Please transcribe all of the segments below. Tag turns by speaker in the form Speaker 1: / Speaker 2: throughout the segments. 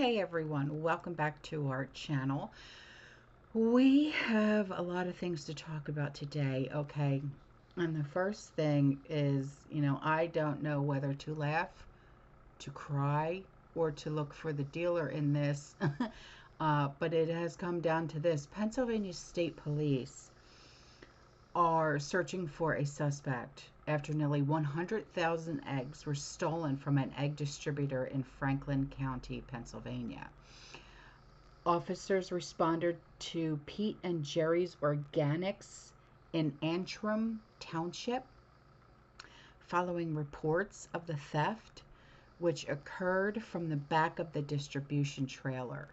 Speaker 1: Hey everyone, welcome back to our channel. We have a lot of things to talk about today, okay? And the first thing is, I don't know whether to laugh, to cry, or to look for the dealer in this, but it has come down to this. Pennsylvania State Police are searching for a suspect after nearly 100,000 eggs were stolen from an egg distributor in Franklin County, Pennsylvania. Officers responded to Pete and Jerry's Organics in Antrim Township following reports of the theft, which occurred from the back of the distribution trailer.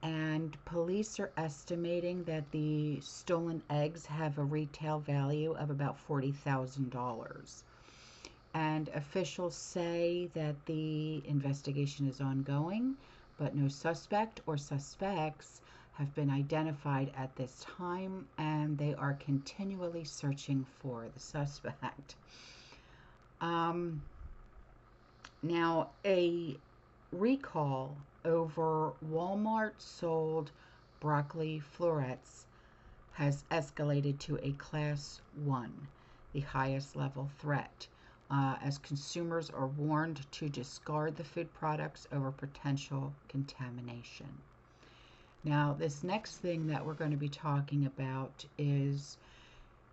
Speaker 1: And police are estimating that the stolen eggs have a retail value of about $40,000. And officials say that the investigation is ongoing, but no suspect or suspects have been identified at this time, and they are continually searching for the suspect. Now, a recall over Walmart sold broccoli florets has escalated to a Class 1, the highest level threat, as consumers are warned to discard the food products over potential contamination. Now, this next thing that we're going to be talking about is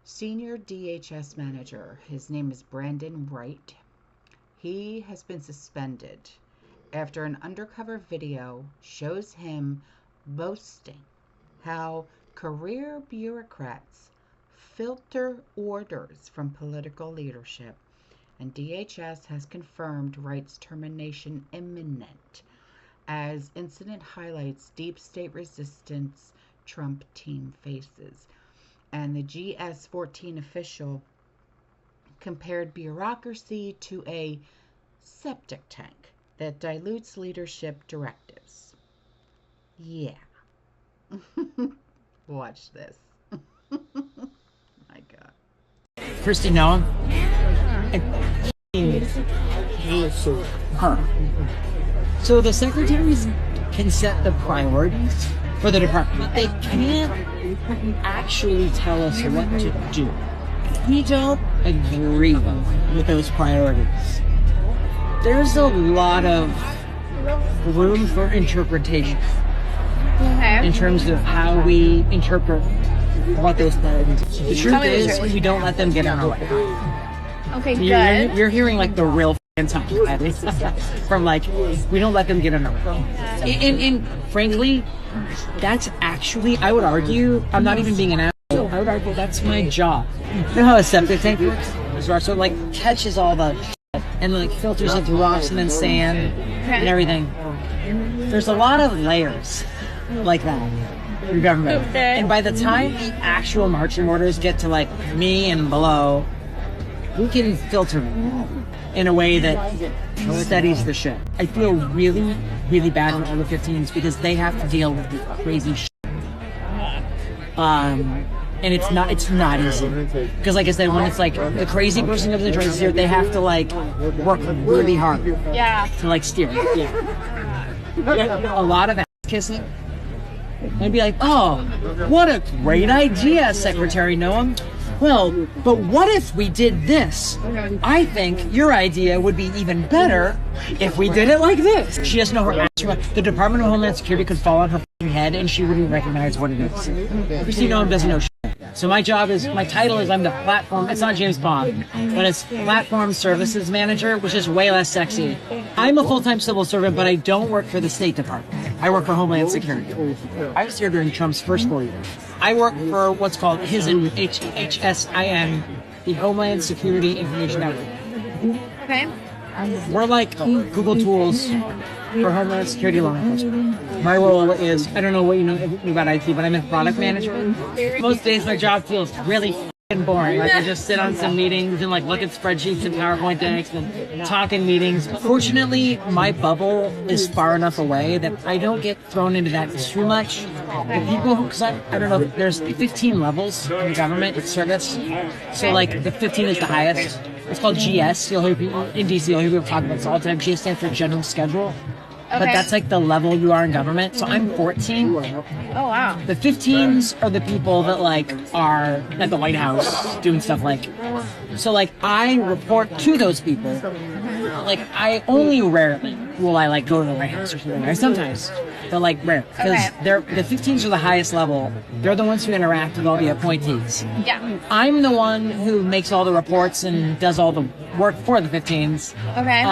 Speaker 1: Senior DHS Manager. His name is Brandon Wright. He has been suspended after an undercover video shows him boasting how career bureaucrats filter orders from political leadership, and DHS has confirmed Wright's termination imminent as incident highlights deep state resistance Trump team faces. And the GS-14 official compared bureaucracy to a septic tank that dilutes leadership directives. Yeah. Watch this. My God.
Speaker 2: Christy Noam. He hates her. So the secretaries can set the priorities for the department. They can't actually tell us what to do. We don't agree with those priorities. There's a lot of room for interpretation in terms of how we interpret what those priorities are. The truth is, we don't let them get in our way.
Speaker 3: Okay, good.
Speaker 2: You're hearing like the real talk from like, we don't let them get in our way. And frankly, that's actually, I would argue, I'm not even being an asshole, I would argue that's my job. You know how a septic tank works? So it like catches all the and like filters it through rocks and then sand and everything. There's a lot of layers like that in government.
Speaker 3: Okay.
Speaker 2: And by the time the actual marching orders get to like me and below, we can filter it in a way that steadies the ship. I feel really, really bad for all the 15s because they have to deal with this crazy shit. And it's not easy. Because like I said, when it's like the crazy person comes in tries to steer, they have to like work really hard to like steer. A lot of ass kissing. And be like, oh, what a great idea, Secretary Noam. Well, but what if we did this? I think your idea would be even better if we did it like this. She doesn't know her ass. The Department of Homeland Security could fall on her head and she wouldn't recognize what it is. Christy Noam doesn't know shit. So my title is I'm the platform, it's not James Bond, but it's Platform Services Manager, which is way less sexy. I'm a full-time civil servant, but I don't work for the State Department. I work for Homeland Security. I was here during Trump's first 4 years. I work for what's called HSIN, the Homeland Security Information Network.
Speaker 3: Okay.
Speaker 2: We're like Google tools for Homeland Security law enforcement. My role is, I don't know what you know about IT, but I'm in product management. Most days my job feels really f***ing boring. Like I just sit on some meetings and like look at spreadsheets and PowerPoint decks and talk in meetings. Fortunately, my bubble is far enough away that I don't get thrown into that too much. The people who, because I don't know, there's 15 levels in government, it's service. So like the 15 is the highest. It's called GS. You'll hear people in DC, you'll hear people talk about this all the time. GS stands for General Schedule. but that's like the level you are in government. So I'm 14.
Speaker 3: Oh, wow.
Speaker 2: The 15s are the people that like are at the White House doing stuff like. So like I report to those people. Like I only rarely will I like go to the White House or something. Or sometimes, but like rare because they're the 15s are the highest level. They're the ones who interact with all the appointees.
Speaker 3: Yeah.
Speaker 2: I'm the one who makes all the reports and does all the work for the 15s.
Speaker 3: Okay.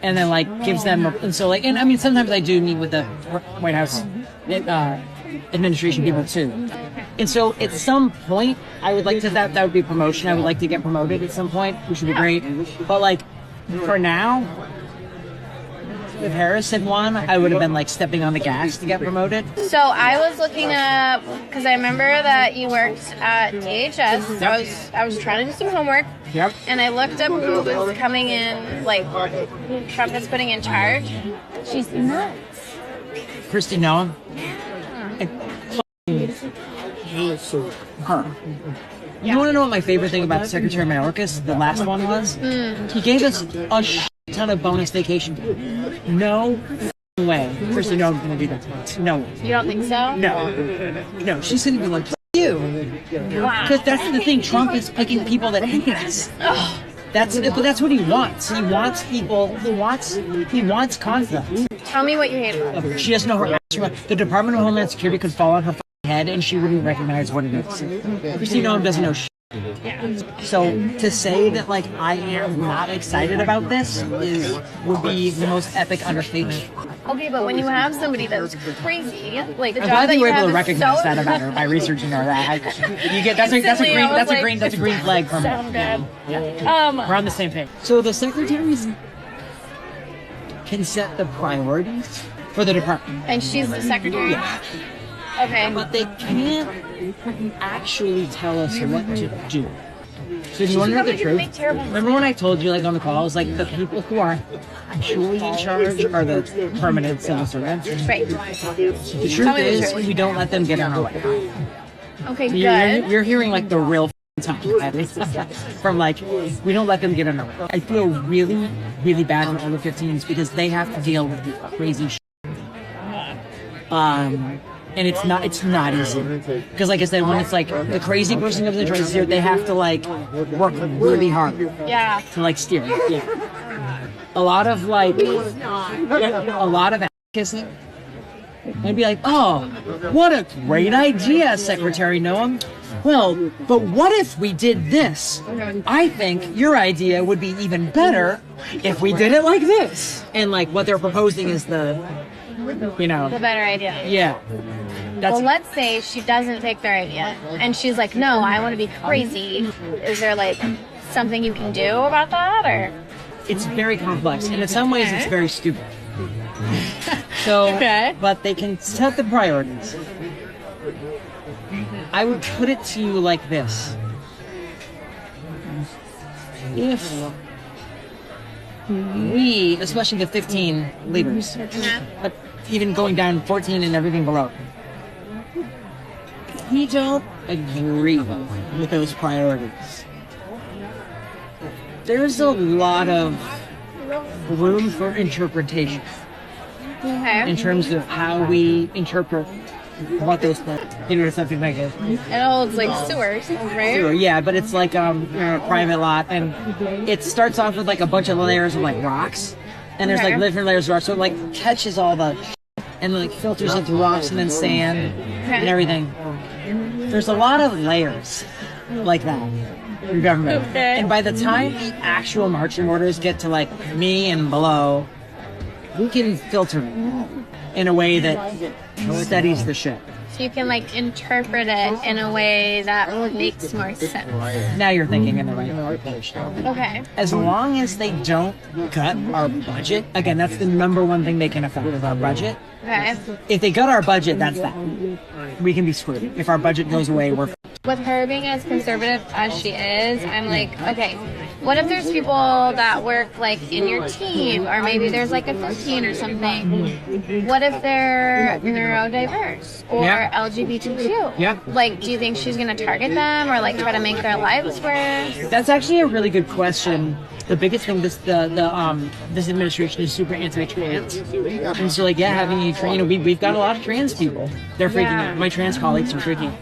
Speaker 2: And then like gives them and so like and I mean sometimes I do meet with the White House administration people too. And so at some point I would like to that would be promotion. I would like to get promoted at some point, which would be great. But like for now, if Harris had won, I would have been like stepping on the gas to get promoted.
Speaker 3: So I was looking up because I remember that you worked at DHS.
Speaker 2: Yep.
Speaker 3: I was trying to do some homework.
Speaker 2: Yep.
Speaker 3: And I looked up who was coming in, like Trump is putting in charge. She's nuts.
Speaker 2: Kristi Noem. Her. You want to know what my favorite thing about Secretary Mayorkas, the last one, was? He gave us a ton of bonus vacation. No way. Kristi Noem's going to do that. No.
Speaker 3: You don't think so?
Speaker 2: No. She's going to be like, you. Because that's the thing. Trump is picking people that hate us. But that's what he wants. He wants people. He wants conflict.
Speaker 3: Tell me what you hate about her.
Speaker 2: She doesn't know her ass. The Department of Homeland Security could fall on her head and she wouldn't recognize what it is. Kristi Noem doesn't know shit. So to say that like I am not excited about this would be the most epic understatement.
Speaker 3: Okay, but when you have somebody that's crazy, like the
Speaker 2: I'm
Speaker 3: job
Speaker 2: glad
Speaker 3: that
Speaker 2: you were
Speaker 3: you
Speaker 2: able
Speaker 3: have
Speaker 2: to
Speaker 3: is
Speaker 2: recognize
Speaker 3: so
Speaker 2: that about her by researching her. That's a green flag for me.
Speaker 3: Sound good.
Speaker 2: We're on the same page. So the secretaries can set the priorities for the department.
Speaker 3: And she's the secretary?
Speaker 2: Yeah.
Speaker 3: Okay.
Speaker 2: But they can't actually tell us what to do. So do you want to know the truth? Remember when I told you like on the calls, like the people who are actually in charge are the permanent civil servants?
Speaker 3: Right.
Speaker 2: The truth is, we don't let them get in our way.
Speaker 3: Okay, good.
Speaker 2: You're hearing like the real time from like, we don't let them get in our way. I feel really, really bad for all the 15s because they have to deal with crazy shit. And it's not easy because, like I said, when it's like the crazy person comes in and tries to steer, they have to like work really hard.
Speaker 3: Yeah.
Speaker 2: To like steer. Yeah. A lot of kissing. I'd be like, oh, what a great idea, Secretary Noem. Well, but what if we did this? I think your idea would be even better if we did it like this. And like what they're proposing is the better idea. Yeah.
Speaker 3: Well, let's say she doesn't take their idea and she's like, no, I want to be crazy. Is there like something you can do about that, or?
Speaker 2: It's very complex, and in some ways it's very stupid. So, but they can set the priorities. I would put it to you like this. If we, especially the 15 leaders, but even going down 14 and everything below, we don't agree with those priorities. There's a lot of room for interpretation in terms of how we interpret what those something like it.
Speaker 3: It holds like sewers, right?
Speaker 2: Sewer, yeah, but it's like a private lot, and it starts off with like a bunch of layers of like rocks, and there's like different layers of rocks, so it like catches all the and like filters into rocks and then sand and everything. There's a lot of layers like that in government. And by the time the actual marching orders get to like me and below, we can filter it in a way that steadies the ship.
Speaker 3: So you can like interpret it in a way that makes more sense.
Speaker 2: Now you're thinking in the right place.
Speaker 3: Okay.
Speaker 2: As long as they don't cut our budget, again, that's the number one thing they can affect with our budget.
Speaker 3: Okay.
Speaker 2: If they cut our budget, that's that. We can be screwed. If our budget goes away, we're
Speaker 3: with her being as conservative as she is, I'm like, okay, what if there's people that work like in your team, or maybe there's like a 15 or something? What if they're neurodiverse or LGBTQ?
Speaker 2: Yeah.
Speaker 3: Like, do you think she's gonna target them or like try to make their lives worse?
Speaker 2: That's actually a really good question. the biggest thing this administration is super anti-trans, and so like yeah, having a we've got a lot of trans people. They're freaking out. My trans colleagues are freaking out.